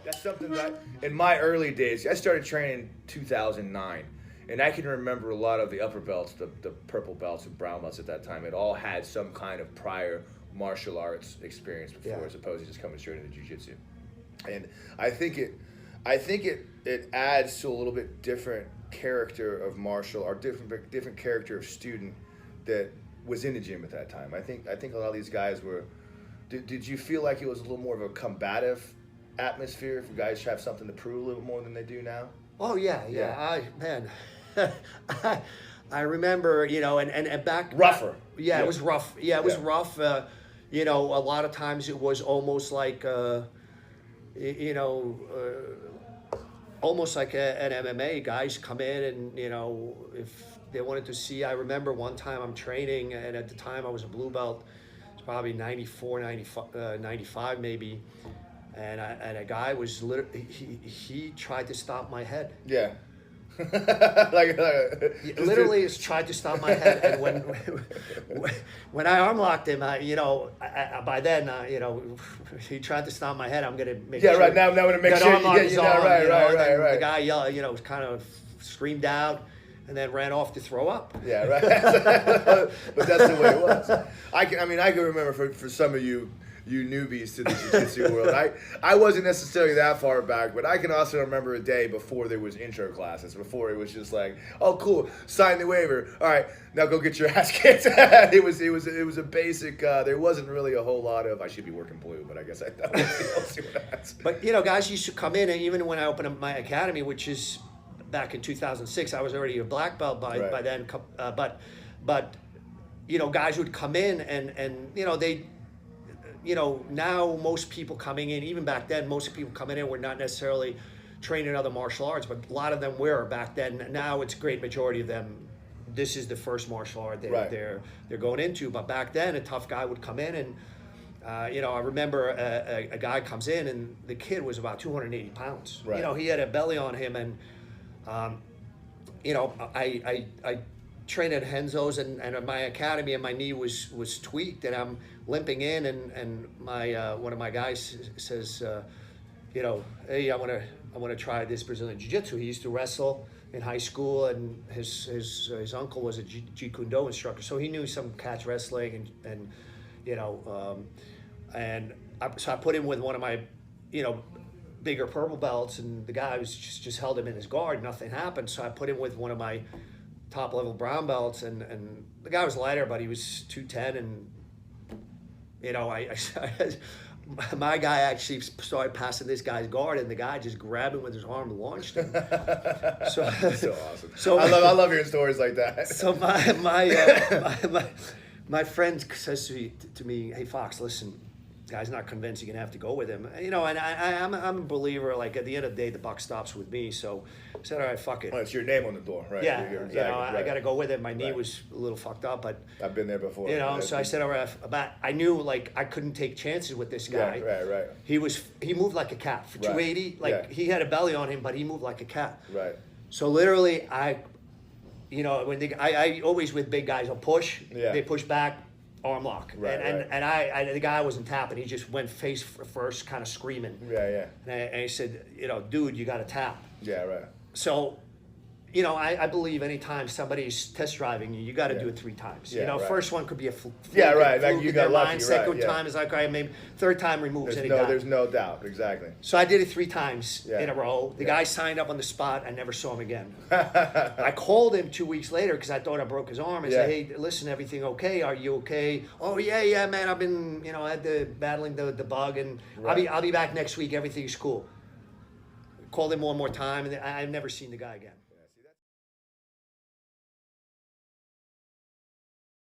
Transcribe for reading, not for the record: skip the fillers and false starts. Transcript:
That's something that in my early days, I started training in 2009. And I can remember a lot of the upper belts, the purple belts and brown belts at that time. It all had some kind of prior martial arts experience before, as opposed to just coming straight into jiu-jitsu. And I think it adds to a little bit different character of martial or different character of student that was in the gym at that time. I think a lot of these guys were. Did you feel like it was a little more of a combative atmosphere? If guys have something to prove a little more than they do now? Oh yeah. I remember, and back rougher. It was rough. Yeah, it was rough. A lot of times it was almost like, almost like an MMA. Guys come in and if they wanted to see. I remember one time I'm training, and at the time I was a blue belt. It's probably 94, 95 maybe. And a guy was he tried to stop my head. Yeah. Literally tried to stop my head, and when I arm locked him, by then, he tried to stop my head. I'm gonna make sure. Right now I'm gonna make sure. Right. The guy yelled, kind of screamed out, and then ran off to throw up. Yeah, right. But that's the way it was. I can remember for some of you newbies to the jiu-jitsu world. I wasn't necessarily that far back, but I can also remember a day before there was intro classes, before it was just like, oh cool, sign the waiver. All right, now go get your ass kicked. It was a basic. There wasn't really a whole lot of I should be working blue, but I guess I'll see what happens. But guys used to come in, and even when I opened up my academy, which is back in 2006, I was already a black belt by then. But guys would come in and they. Now most people coming in, even back then, most people coming in were not necessarily trained in other martial arts, but a lot of them were back then. Now it's a great majority of them. This is the first martial art they're going into. But back then, a tough guy would come in, and I remember a guy comes in, and the kid was about 280 pounds. Right. He had a belly on him, and I trained at Henzo's and at my academy, and my knee was tweaked, and I'm limping in, and my one of my guys says, hey, I want to try this Brazilian Jiu-Jitsu. He used to wrestle in high school, and his uncle was a Jeet Kune Do instructor, so he knew some catch wrestling, so I put him with one of my bigger purple belts, and the guy was just held him in his guard. Nothing happened, so I put him with one of my top level brown belts, and the guy was lighter, but he was 210, and my guy actually started passing this guy's guard, and the guy just grabbed him with his arm and launched him. So awesome. So I love hearing stories like that. So my friend says to me, hey Fox, listen, guy's not convinced you're gonna have to go with him, and I'm a believer. Like at the end of the day, the buck stops with me. So I said, all right, fuck it. Well, it's your name on the door, right? Yeah, I got to go with it. My knee was a little fucked up, but I've been there before. So I said, all right, I knew like I couldn't take chances with this guy. Right. He moved like a cat for 280. He had a belly on him, but he moved like a cat. Right. So literally, I always with big guys, I'll push. Yeah. They push back. Arm lock, and the guy wasn't tapping. He just went face first, kind of screaming. Yeah. And he said, dude, you got to tap. Yeah, right. So, I believe anytime somebody's test driving you, you got to do it 3 times. Yeah, First one could be a fluke. Like you got lucky. Second time is like, all right, maybe third time removes any guy. There's no doubt, exactly. So I did it 3 times in a row. The guy signed up on the spot. I never saw him again. I called him 2 weeks later because I thought I broke his arm. I said, hey, listen, everything okay? Are you okay? Oh yeah, man. I've been, I had to battling the bug, and I'll be back next week. Everything's cool. Called him one more time, and I've never seen the guy again.